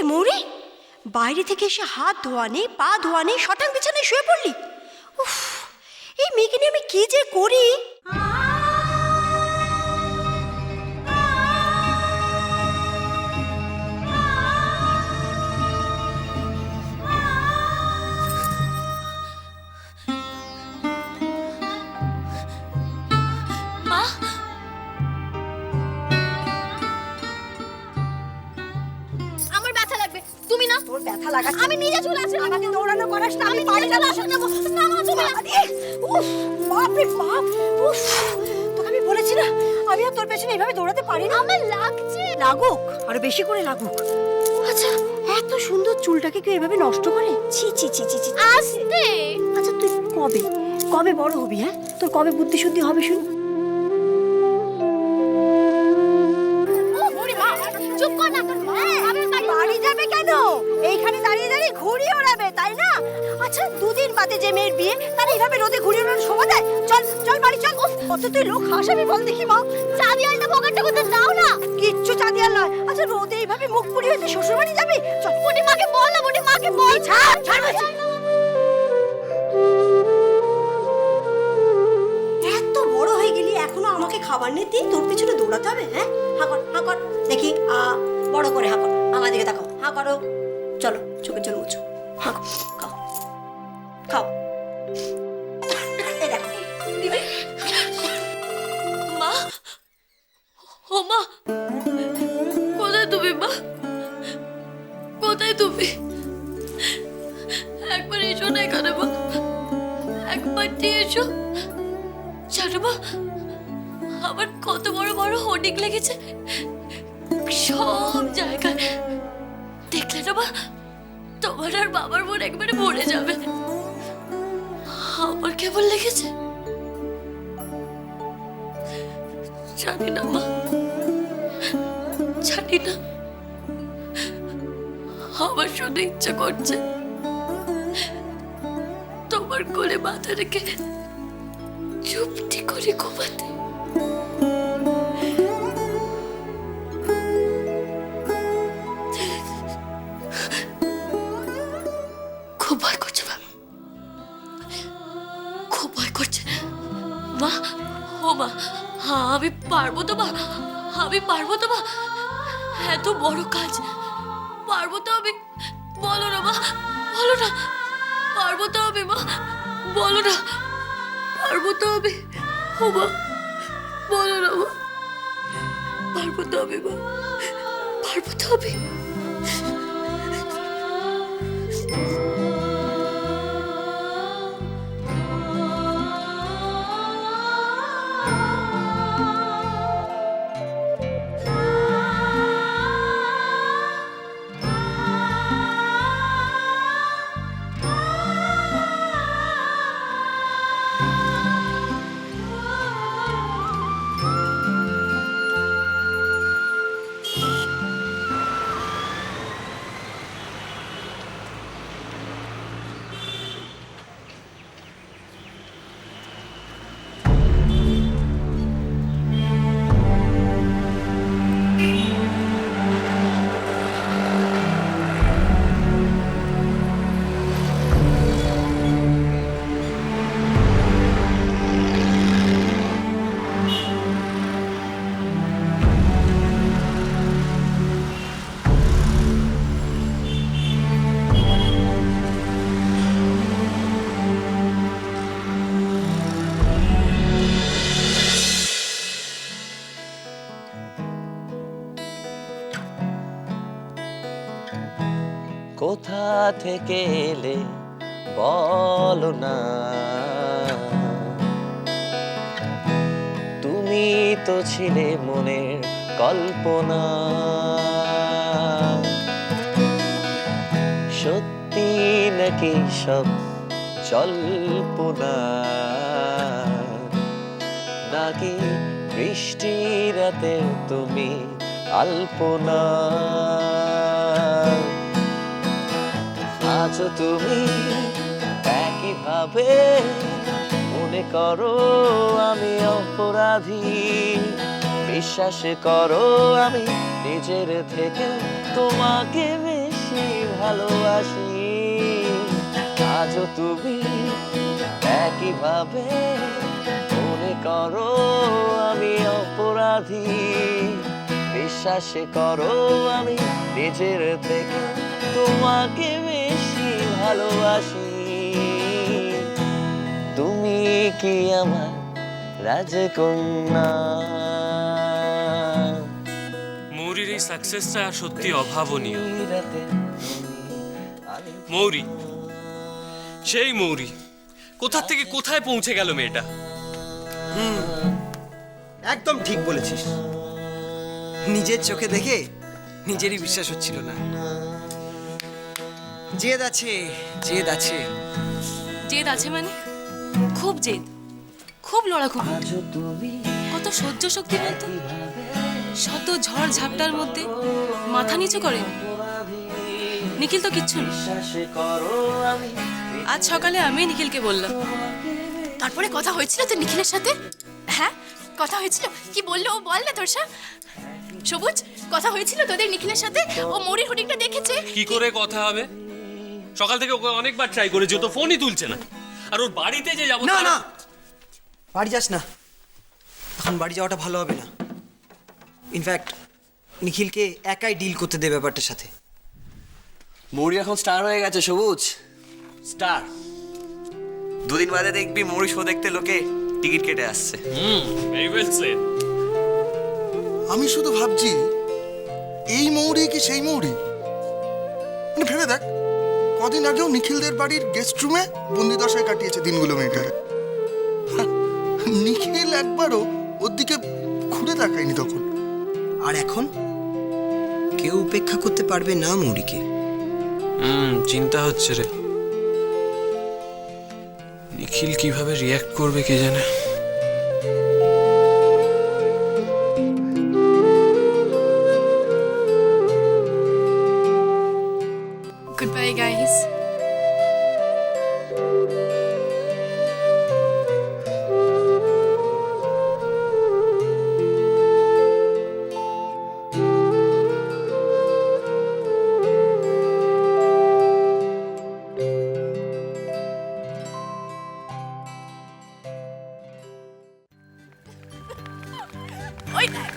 মৌরি, বাইরে থেকে এসে হাত ধোয়া নেই, পা ধোয়া নেই, শটাং বিছানায় শুয়ে পড়লি। উফ, এই মেয়েকে নিয়ে আমি কি যে করি। তোর ব্যথা লাগাচ্ছে, আমি নিজে চলে আসছি। আমাকে দৌড়ানো করাস না, আমি পারি না। উফ, বাপ রে বাপ। উফ, তোকে আমি বলেছি না আমি আর তোর পেছনে এইভাবে দৌড়াতে পারি না। আমার লাগছে। লাগুক, আরো বেশি করে লাগুক। আচ্ছা, এত সুন্দর চুলটাকে কেউ এভাবে নষ্ট করে? ছি ছি ছি ছি ছি, আস্তে। আচ্ছা, তুই কবে কবে বড় হবি? হ্যাঁ, তোর কবে বুদ্ধি শুদ্ধি হবে শুনি? চুপ কর না, তোর বাড়ি যাবে কেন? এইখানে দাঁড়িয়ে দাঁড়িয়ে ঘুড়ি ওড়াবে, তাই না? আচ্ছা, দুদিন বাদে যে মেয়ের বিয়ে, তার এইভাবে রোদে ঘুড়ি ওড়ানোর সময় দেয়? চল চল বাড়ি চল। কত তুই লোক হাসাবি বল দেখি মা। চাঁদিয়ালটা পকেটটা করতে দাও না। কিচ্ছু চাঁদিয়াল নয়। আচ্ছা, রোদে এইভাবে মুখ পুড়ি হয়ে শ্বশুর বাড়ি যাবি? চল, বুড়ি মাকে বল না, বুড়ি মাকে বল। ছাড় ছাড় বলছি। এত বড় হয়ে গেলি, এখনো আমাকে খাবার নিয়ে দিয়ে তোর পিছনে দৌড়াতে হবে? হ্যাঁ, হাঁকর হাঁকর দেখি, বড় করে হাঁকর, আমার দিকে তাকাও, হাঁ করো। চলো, চোখের জল মুছো, হাঁকো, খাও খাও। এই দেখো মা, ও মা, কোথায় তুমি মা? কোথায় তুমি? একবার এসো না এখানে মা, একবার এসো। জানো মা, আমার কত বড় বড় হোর্ডিং লেগেছে সব জায়গায়। দেখলে না মা, তোমার আর বাবার মন একবারে ভরে যাবে। আমার কেমন লেগেছে জানি না মা, জানি না। আমার শুধু ইচ্ছা করছে তোমার কোলে মাথা রেখে চুপটি করে ঘুমাতে। খুব ভয় করছে মা, খুব ভয় করছে মা। ও মা, আমি পারবো তো মা, আমি পারবো তো মা, এত বড় কাজ পারবো তো আমি? বলো না মা, বলো না। পারবো তো আমি মা, বলো না। পারবো তো আমি? ও মা, বলো না মা। পারবো তো আমি মা, পারবো তো আমি? কোথা থেকে এলে বলো না, তুমি তো ছিলে মনের কল্পনা। সত্যি নাকি সব জল্পনা, নাকি বৃষ্টি রাতে তুমি আলপনা। আছো তুমি একইভাবে মনে করো আমি অপরাধী, বিশ্বাস করো আমি নিজের থেকে তোমাকে বেশি ভালোবাসি আজও তুমি একইভাবে মনে করো আমি অপরাধী বিশ্বাসে করো আমি নিজের থেকে তোমাকে বেশি ভালোবাসি তুমি কি আমার রাজকন্যা মৌরির এই সাকসেসটা সত্যি অভাবনীয়। মৌরি, সেই মৌরি, কোথা থেকে কোথায় পৌঁছে গেল মেয়েটা। একদম ঠিক বলেছিস। নিজের চোখে দেখে নিজেরই বিশ্বাস হচ্ছিল না। জেদ আছে, জেদ আছে। জেদ আছে মানে খুব জেদ, খুব লড়াকু, কত সহ্য শক্তি বলতো। শত ঝড় ঝাপটার মধ্যে মাথা নিচু করে নিখিল তো কিচ্ছু নেই। আজ সকালে আমি নিখিলকে বললাম, তারপরে কথা হয়েছিল তো নিখিলের সাথে? হ্যাঁ কথা হয়েছিল, কি বললো ও বল না তোরসা। সবুজ, কথা হয়েছিল তোদের নিখিলের সাথে? ও মৌরির হোর্ডিংটা দেখেছে। কি করে কথা হবে? সকাল থেকে ওকে অনেকবার ট্রাই করেছি, ও তো ফোনই তুলছে না। আর ওর বাড়িতে যে যাবো না না, বাড়ি যাস না, এখন বাড়ি যাওয়াটা ভালো হবে না। ইনফ্যাক্ট নিখিলকে একাই ডিল করতে দে ব্যাপারটার সাথে। মৌরি এখন স্টার হয়ে গেছে সবুজ, স্টার। দুদিন বাদে দেখবি মৌরি শো দেখতে লোকে টিকিট কেটে আসছে। Very well said. আমি শুধু ভাবছি এই মৌরি কি সেই মৌরি? মানে ভেবে দেখ, কদিন আগেও নিখিলদের বাড়ির গেস্ট রুমে বন্দিদশায় কাটিয়েছে দিনগুলো মেয়েটা। নিখিল একবারও ওর দিকে ঘুরে তাকায়নি তখন। আর এখন কেউ উপেক্ষা করতে পারবে না মৌরিকে। চিন্তা হচ্ছে রে, নিখিল কিভাবে রিয়্যাক্ট করবে কে জানে। Goodbye guys. ওই দেখ,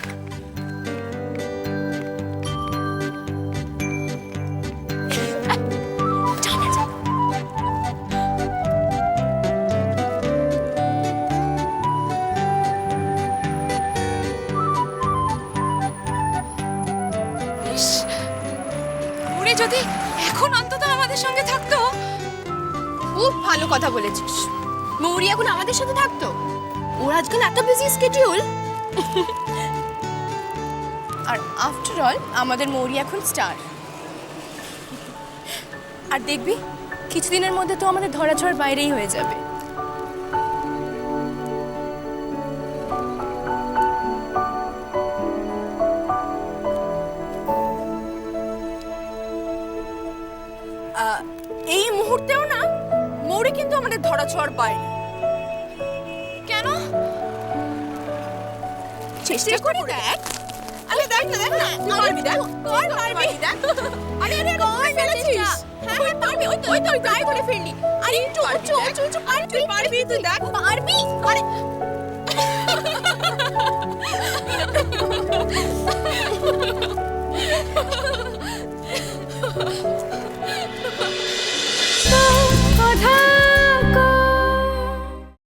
ওরে যদি এখন অন্তত আমাদের সঙ্গে থাকতো। খুব ভালো কথা বলেছিস, মৌরি এখন আমাদের সাথে থাকতো। ওর আজকাল এত বিজি স্কেডিউল। আর আফটার অল আমাদের মৌরি এখন স্টার। আর দেখবি কিছুদিনের মধ্যে তো আমাদের ধরাছোঁয়ার বাইরেই হয়ে যাবে। এই মুহূর্তেও না মৌরি কিন্তু আমাদের ধরাছোঁয়ার বাইরে। কেন? চেষ্টা করে দেখ। আরে দেখ না, দেখ না, তুই পারবি, দেখ তুই পারবি, দেখ। আরে আরে কই ফেলেছিস? হ্যাঁ হ্যাঁ পারবি, ওই তো ট্রাই করে ফেললি। আরে একটু উঁচু উঁচু উঁচু, পারবি তুই, দেখ পারবি। আরে